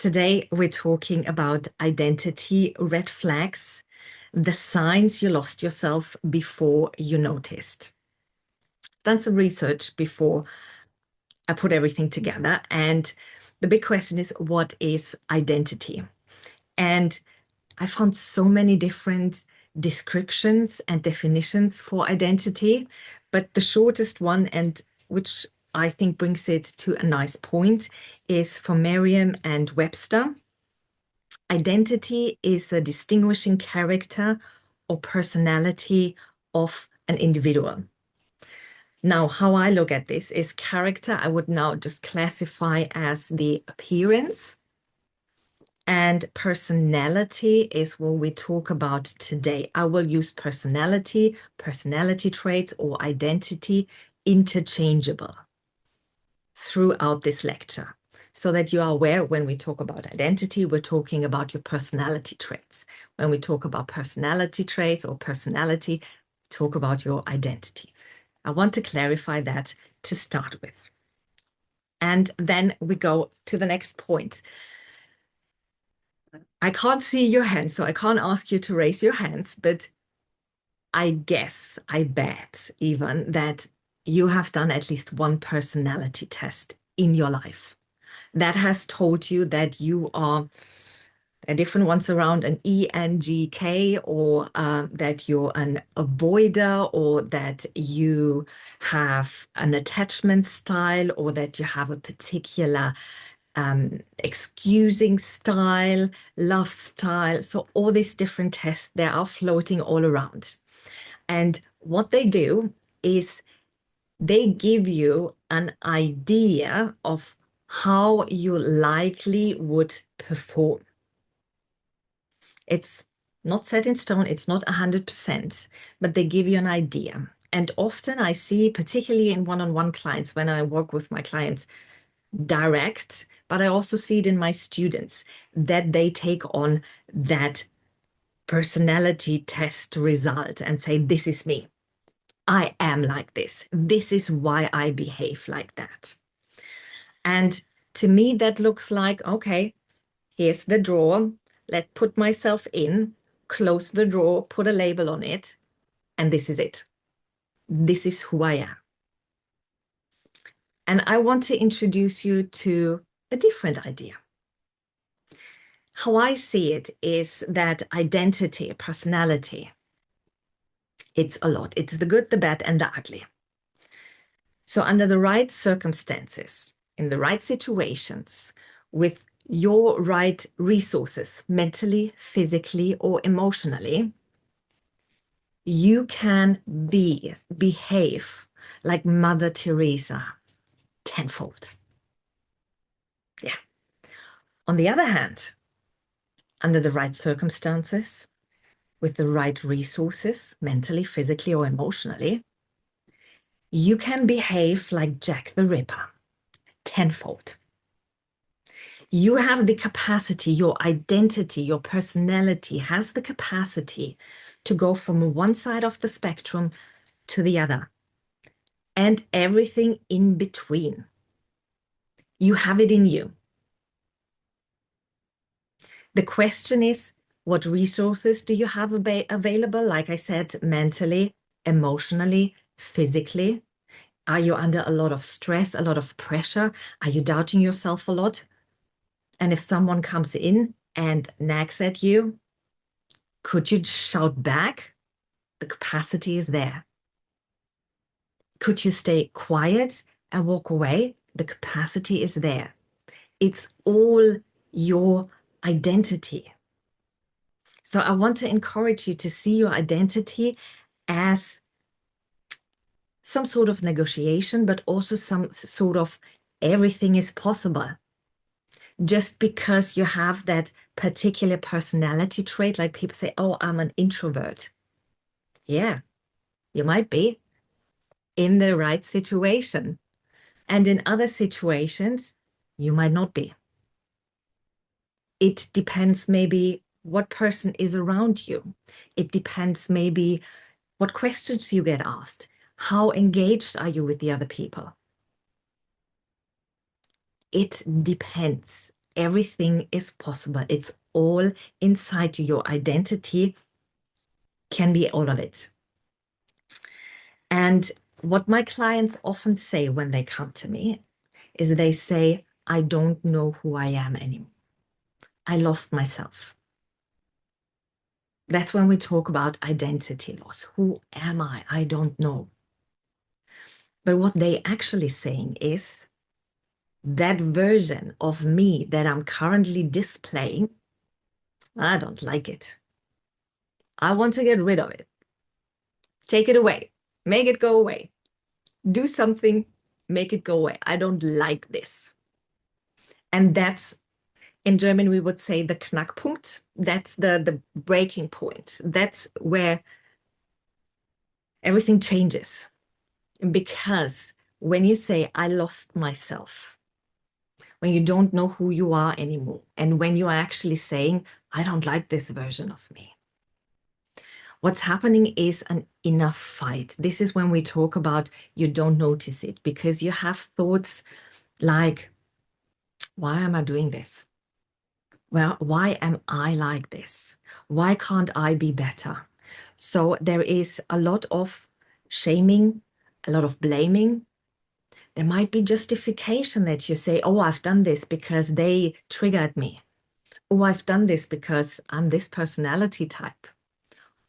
Today, we're talking about identity red flags, the signs you lost yourself before you noticed. Done some research before I put everything together, and the big question is, what is identity? And I found so many different descriptions and definitions for identity, but the shortest one, and which I think brings it to a nice point, is from Merriam and Webster. Identity is a distinguishing character or personality of an individual. Now, how I look at this is character, I would now just classify as the appearance. And personality is what we talk about today. I will use personality traits, or identity interchangeable throughout this lecture, so that you are aware when we talk about identity, we're talking about your personality traits. When we talk about personality traits or personality, talk about your identity. I want to clarify that to start with. And then we go to the next point. I can't see your hands, so I can't ask you to raise your hands, but I guess, I bet even that you have done at least one personality test in your life that has told you that you are, there are different ones around, an ENGK, or that you're an avoider, or that you have an attachment style, or that you have a particular excusing style, love style. So all these different tests, they are floating all around. And what they do is they give you an idea of how you likely would perform. It's not set in stone, it's not 100%, but they give you an idea. And often I see, particularly in one-on-one clients, when I work with my clients direct, but I also see it in my students, that they take on that personality test result and say, this is me. I am like this. This is why I behave like that. And to me, that looks like, okay, here's the drawer. Let's put myself in, close the drawer, put a label on it, and this is it. This is who I am. And I want to introduce you to a different idea. How I see it is that identity, personality, it's a lot. It's the good, the bad, and the ugly. So under the right circumstances, in the right situations, with your right resources, mentally, physically, or emotionally, you can behave like Mother Teresa tenfold. Yeah. On the other hand, under the right circumstances, with the right resources, mentally, physically, or emotionally, you can behave like Jack the Ripper tenfold. You have the capacity, your identity, your personality has the capacity to go from one side of the spectrum to the other, and everything in between. You have it in you. The question is, what resources do you have available? Like I said, mentally, emotionally, physically. Are you under a lot of stress, a lot of pressure? Are you doubting yourself a lot? And if someone comes in and nags at you, could you shout back? The capacity is there. Could you stay quiet and walk away? The capacity is there. It's all your identity. So I want to encourage you to see your identity as some sort of negotiation, but also some sort of everything is possible. Just because you have that particular personality trait, like people say, oh, I'm an introvert. Yeah, you might be in the right situation. And in other situations, you might not be. It depends maybe what person is around you. It depends maybe what questions you get asked. How engaged are you with the other people? It depends. everything is possible. It's all inside you. Your identity can be all of it. And what my clients often say when they come to me is they say, I don't know who I am anymore. I lost myself. That's when we talk about identity loss. Who am I? I don't know. But what they actually saying is that version of me that I'm currently displaying, I don't like it. I want to get rid of it. Take it away. Make it go away. Do something, make it go away. I don't like this. And that's, in German, we would say the Knackpunkt. That's the breaking point. That's where everything changes. Because when you say, I lost myself, when you don't know who you are anymore, and when you are actually saying, I don't like this version of me, what's happening is an inner fight. This is when we talk about you don't notice it because you have thoughts like, why am I doing this? Well, why am I like this? Why can't I be better? So there is a lot of shaming, a lot of blaming. There might be justification that you say, oh, I've done this because they triggered me. Oh, I've done this because I'm this personality type.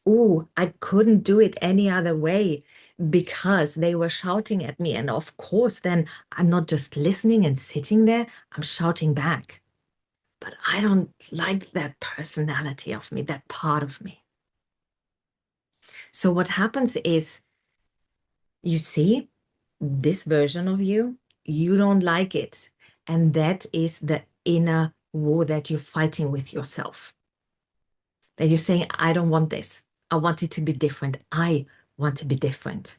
Oh, I couldn't do it any other way because they were shouting at me. And of course, then I'm not just listening and sitting there, I'm shouting back. But I don't like that personality of me, that part of me. So what happens is, you see this version of you, you don't like it. And that is the inner war that you're fighting with yourself. That you're saying, I don't want this. I want it to be different. I want to be different.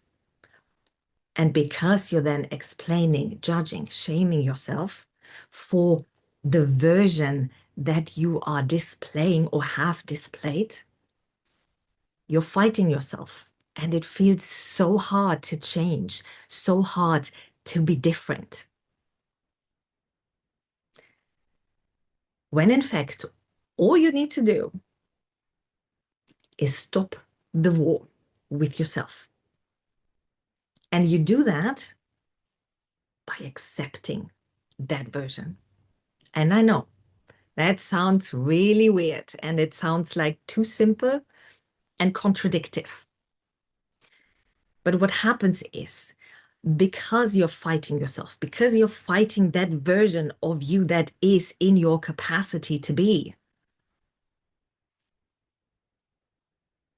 And because you're then explaining, judging, shaming yourself for the version that you are displaying or have displayed, you're fighting yourself. And it feels so hard to change, so hard to be different. When in fact, all you need to do is stop the war with yourself. And you do that by accepting that version. And I know that sounds really weird and it sounds like too simple and contradictive. But what happens is, because you're fighting yourself, because you're fighting that version of you that is in your capacity to be,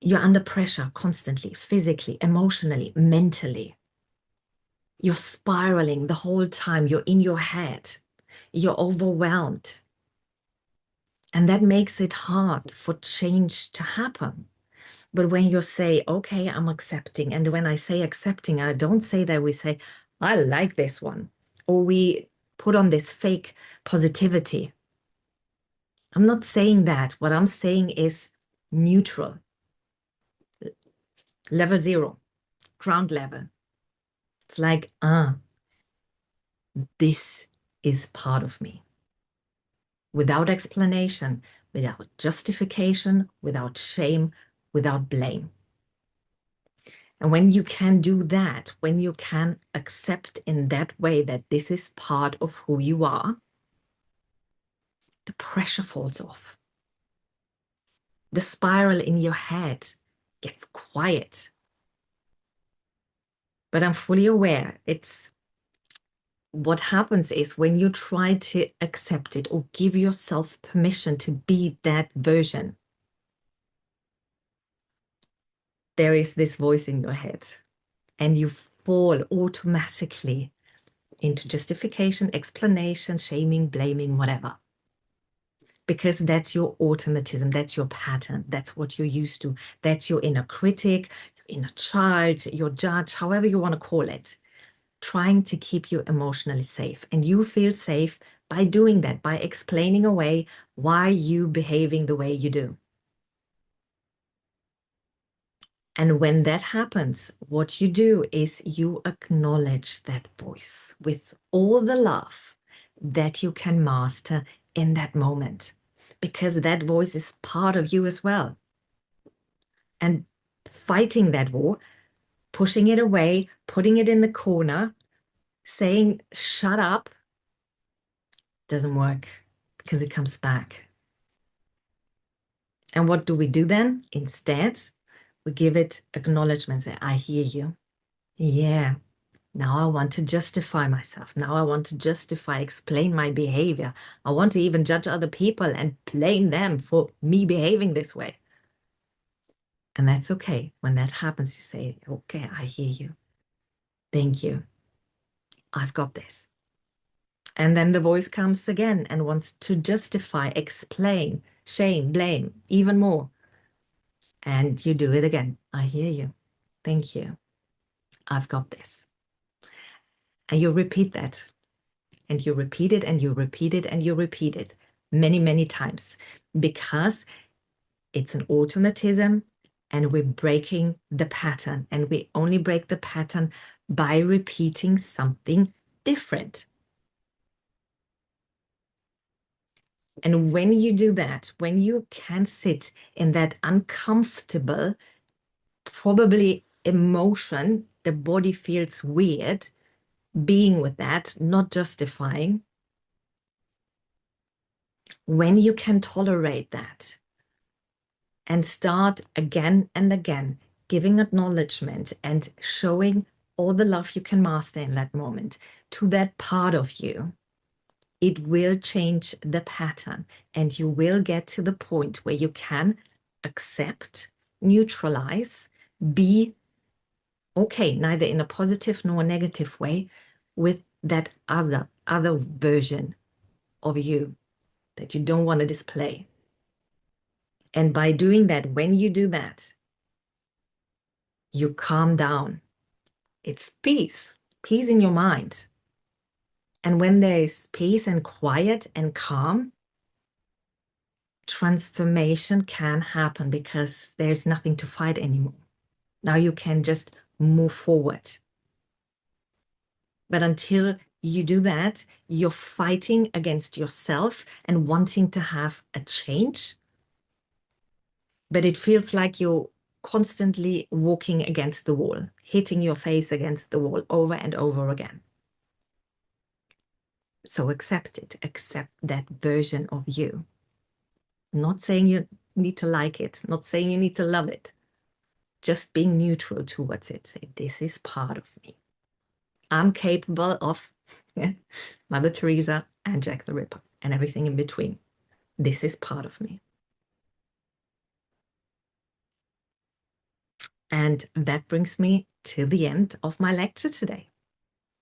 you're under pressure constantly, physically, emotionally, mentally. You're spiraling the whole time. You're in your head. You're overwhelmed. And that makes it hard for change to happen. But when you say, okay, I'm accepting, and when I say accepting, I don't say that we say, I like this one, or we put on this fake positivity. I'm not saying that. What I'm saying is neutral, level 0, ground level. It's like, this is part of me. Without explanation, without justification, without shame, without blame. And when you can do that, when you can accept in that way that this is part of who you are, the pressure falls off. The spiral in your head gets quiet. But I'm fully aware it's what happens is when you try to accept it or give yourself permission to be that version, there is this voice in your head and you fall automatically into justification, explanation, shaming, blaming, whatever. Because that's your automatism, that's your pattern, that's what you're used to, that's your inner critic, your inner child, your judge, however you want to call it, trying to keep you emotionally safe. And you feel safe by doing that, by explaining away why you behaving the way you do. And when that happens, what you do is you acknowledge that voice with all the love that you can master in that moment, because that voice is part of you as well. And fighting that war, pushing it away, putting it in the corner, saying, shut up, doesn't work because it comes back. And what do we do then? Instead, we give it acknowledgement. Say, I hear you. Yeah. Now I want to justify myself. Now I want to justify, explain my behavior. I want to even judge other people and blame them for me behaving this way. And that's okay. When that happens, you say, okay, I hear you. Thank you. I've got this. And then the voice comes again and wants to justify, explain, shame, blame, even more. And you do it again. I hear you. Thank you. I've got this. And you repeat that. And you repeat it and you repeat it and you repeat it many, many times, because it's an automatism and we're breaking the pattern. And we only break the pattern by repeating something different. And when you do that, when you can sit in that uncomfortable, probably emotion, the body feels weird being with that, not justifying. When you can tolerate that and start again and again giving acknowledgement and showing all the love you can master in that moment to that part of you, it will change the pattern and you will get to the point where you can accept, neutralize, be okay, neither in a positive nor a negative way, with that other version of you that you don't want to display. And by doing that, when you do that, you calm down. It's peace, peace in your mind. And when there is peace and quiet and calm, transformation can happen because there's nothing to fight anymore. Now you can just move forward. But until you do that, you're fighting against yourself and wanting to have a change. But it feels like you're constantly walking against the wall, hitting your face against the wall over and over again. So accept it, accept that version of you. Not saying you need to like it, not saying you need to love it, just being neutral towards it. Say, this is part of me. I'm capable of Mother Teresa and Jack the Ripper and everything in between. This is part of me. And that brings me to the end of my lecture today.